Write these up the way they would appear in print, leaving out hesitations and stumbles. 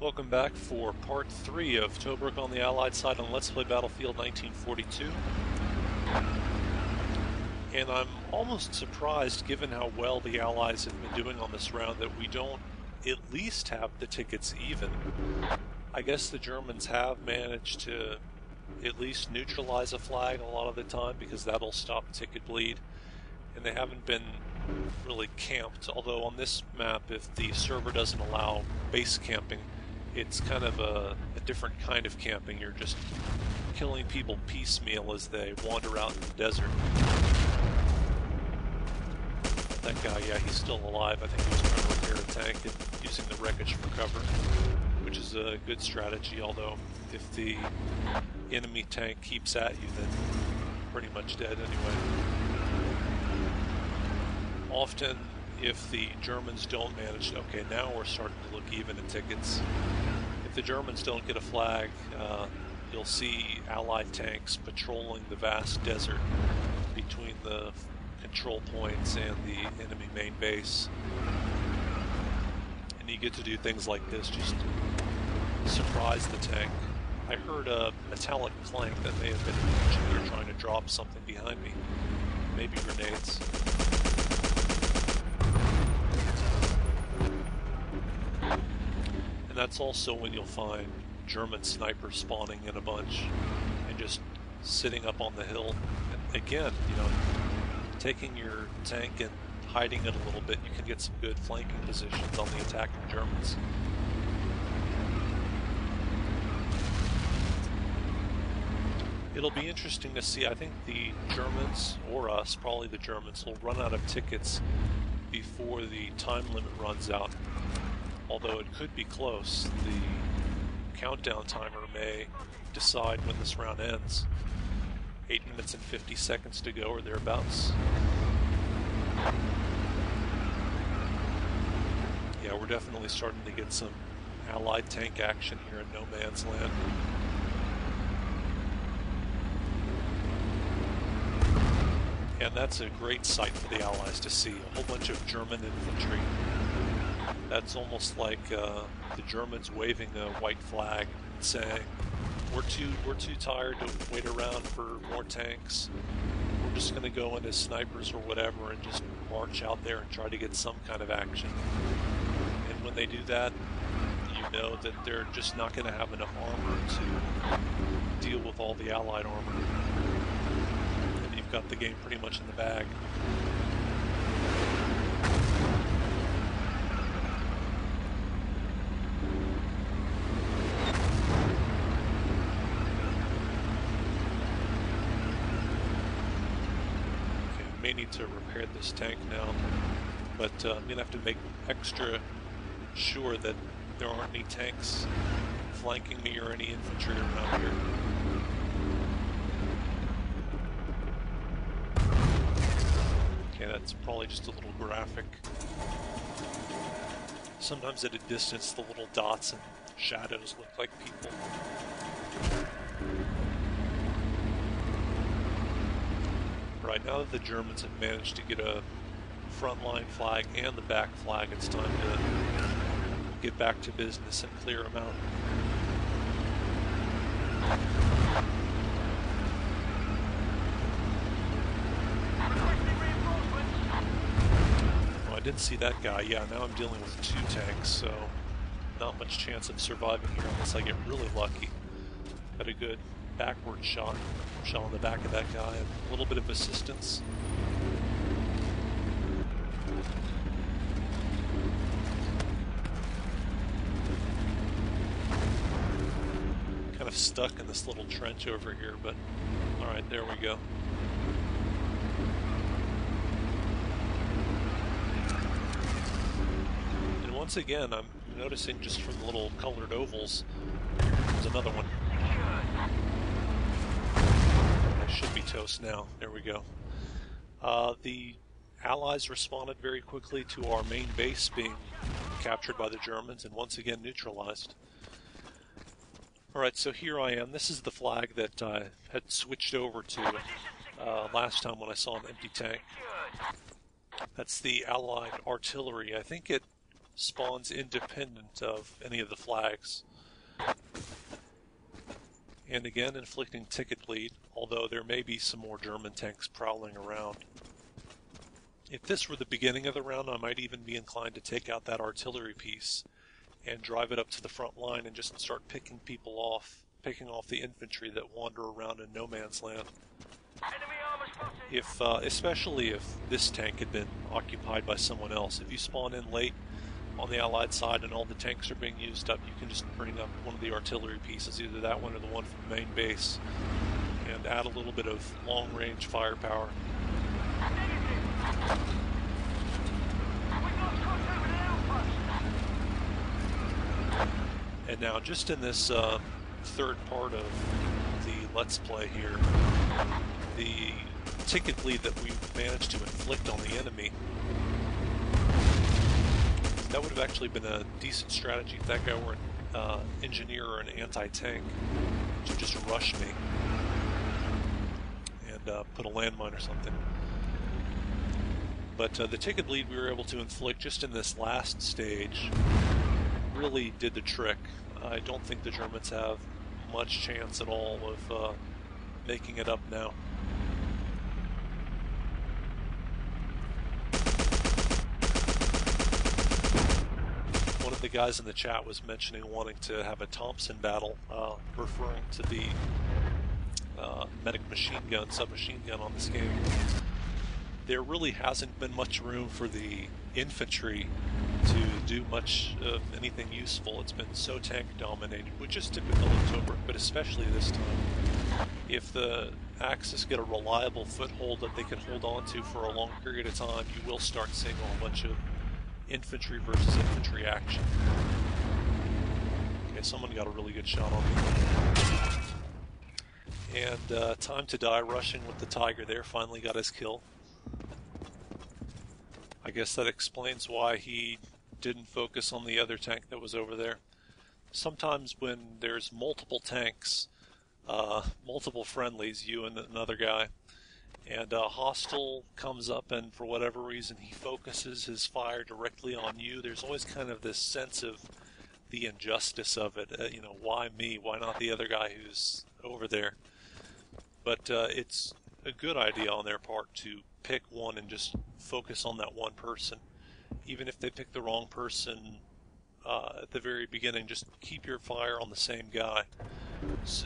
Welcome back for part 3 of Tobruk on the Allied side on Let's Play Battlefield 1942. And I'm almost surprised, given how well the Allies have been doing on this round, that we don't at least have the tickets even. I guess the Germans have managed to at least neutralize a flag a lot of the time, because that'll stop ticket bleed. And they haven't been really camped, although on this map, if the server doesn't allow base camping, it's kind of a different kind of camping. You're just killing people piecemeal as they wander out in the desert. That guy, yeah, he's still alive. I think he was trying to repair a tank and using the wreckage for cover, which is a good strategy, although if the enemy tank keeps at you, then you're pretty much dead anyway. Often, if the Germans don't manage, okay, now we're starting to look even in tickets. If the Germans don't get a flag, you'll see Allied tanks patrolling the vast desert between the control points and the enemy main base. And you get to do things like this, just surprise the tank. I heard a metallic clank that may have been an engineer trying to drop something behind me. Maybe grenades. And that's also when you'll find German snipers spawning in a bunch and just sitting up on the hill. And again, you know, taking your tank and hiding it a little bit, you can get some good flanking positions on the attacking Germans. It'll be interesting to see. I think the Germans, or us, probably the Germans, will run out of tickets before the time limit runs out. Although it could be close. The countdown timer may decide when this round ends. 8 minutes and 50 seconds to go, or thereabouts. Yeah, we're definitely starting to get some Allied tank action here in no man's land. And that's a great sight for the Allies to see. A whole bunch of German infantry. That's almost like the Germans waving a white flag and saying, we're too tired to wait around for more tanks. We're just going to go in as snipers or whatever and just march out there and try to get some kind of action. And when they do that, you know that they're just not going to have enough armor to deal with all the Allied armor. And you've got the game pretty much in the bag. May need to repair this tank now, but I'm going to have to make extra sure that there aren't any tanks flanking me or any infantry around here. Okay, that's probably just a little graphic. Sometimes at a distance the little dots and shadows look like people. Right, now that the Germans have managed to get a frontline flag and the back flag, it's time to get back to business and clear them out. Oh, I didn't see that guy. Yeah, now I'm dealing with 2 tanks, so not much chance of surviving here unless I get really lucky. Got a good backward shot on the back of that guy, and a little bit of assistance. Kind of stuck in this little trench over here, but alright, there we go. And once again, I'm noticing just from the little colored ovals, there's another one. Should be toast now. There we go. The Allies responded very quickly to our main base being captured by the Germans and once again neutralized. Alright, so here I am. This is the flag that I had switched over to last time when I saw an empty tank. That's the Allied artillery. I think it spawns independent of any of the flags. And again, inflicting ticket bleed, although there may be some more German tanks prowling around. If this were the beginning of the round, I might even be inclined to take out that artillery piece and drive it up to the front line and just start picking people off, picking off the infantry that wander around in no man's land. Especially if this tank had been occupied by someone else. If you spawn in late on the Allied side and all the tanks are being used up, you can just bring up one of the artillery pieces, either that one or the one from the main base, and add a little bit of long-range firepower. And now, just in this third part of the Let's Play here, the ticket bleed that we managed to inflict on the enemy, that would have actually been a decent strategy if that guy were an engineer or an anti-tank to just rush me and put a landmine or something. But the ticket bleed we were able to inflict just in this last stage really did the trick. I don't think the Germans have much chance at all of making it up now. One of the guys in the chat was mentioning wanting to have a Thompson battle, referring to the medic machine gun, submachine gun on this game. There really hasn't been much room for the infantry to do much of anything useful. It's been so tank dominated, which is typical of Tobruk, but especially this time. If the Axis get a reliable foothold that they can hold on to for a long period of time, you will start seeing a whole bunch of infantry versus infantry action. Okay, someone got a really good shot on me. And Time to Die rushing with the Tiger there, finally got his kill. I guess that explains why he didn't focus on the other tank that was over there. Sometimes when there's multiple tanks, multiple friendlies, you and another guy, and a hostile comes up and for whatever reason he focuses his fire directly on you, there's always kind of this sense of the injustice of it. You know, why me? Why not the other guy who's over there? But it's a good idea on their part to pick one and just focus on that one person. Even if they pick the wrong person at the very beginning, just keep your fire on the same guy.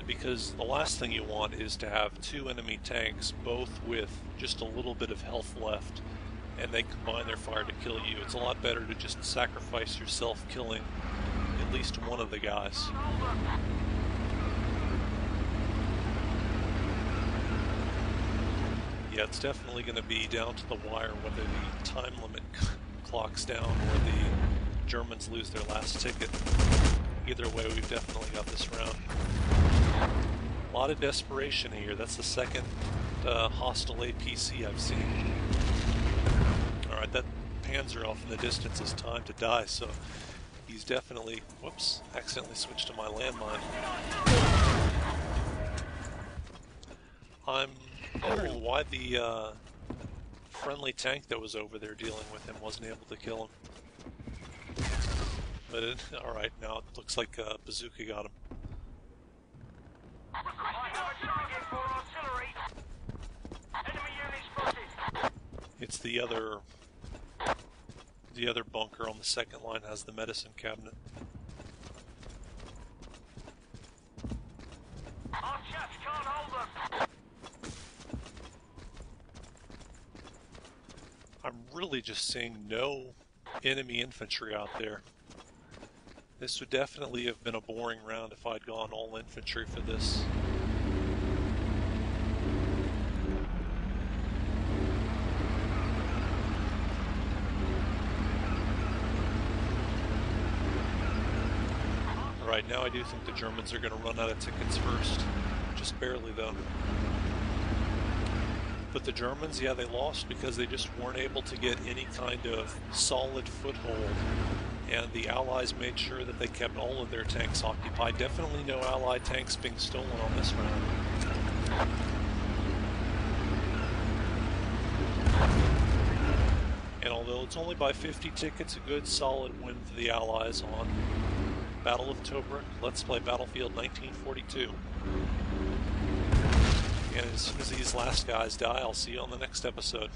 Because the last thing you want is to have two enemy tanks, both with just a little bit of health left, and they combine their fire to kill you. It's a lot better to just sacrifice yourself killing at least one of the guys. Yeah, it's definitely going to be down to the wire whether the time limit clocks down or the Germans lose their last ticket. Either way, we've definitely got this round. A lot of desperation here. That's the second hostile APC I've seen. Alright, that Panzer off in the distance is Time to Die, so he's definitely... Whoops, accidentally switched to my landmine. I'm wondering why the friendly tank that was over there dealing with him wasn't able to kill him. But alright, now it looks like Bazooka got him. It's the other bunker on the second line has the medicine cabinet. Our chaps can't hold them. I'm really just seeing no enemy infantry out there. This would definitely have been a boring round if I'd gone all infantry for this. Alright, now I do think the Germans are going to run out of tickets first. Just barely, though. But the Germans, yeah, they lost because they just weren't able to get any kind of solid foothold. And the Allies made sure that they kept all of their tanks occupied. Definitely no Allied tanks being stolen on this round. And although it's only by 50 tickets, a good solid win for the Allies on Battle of Tobruk. Let's play Battlefield 1942. And as soon as these last guys die, I'll see you on the next episode.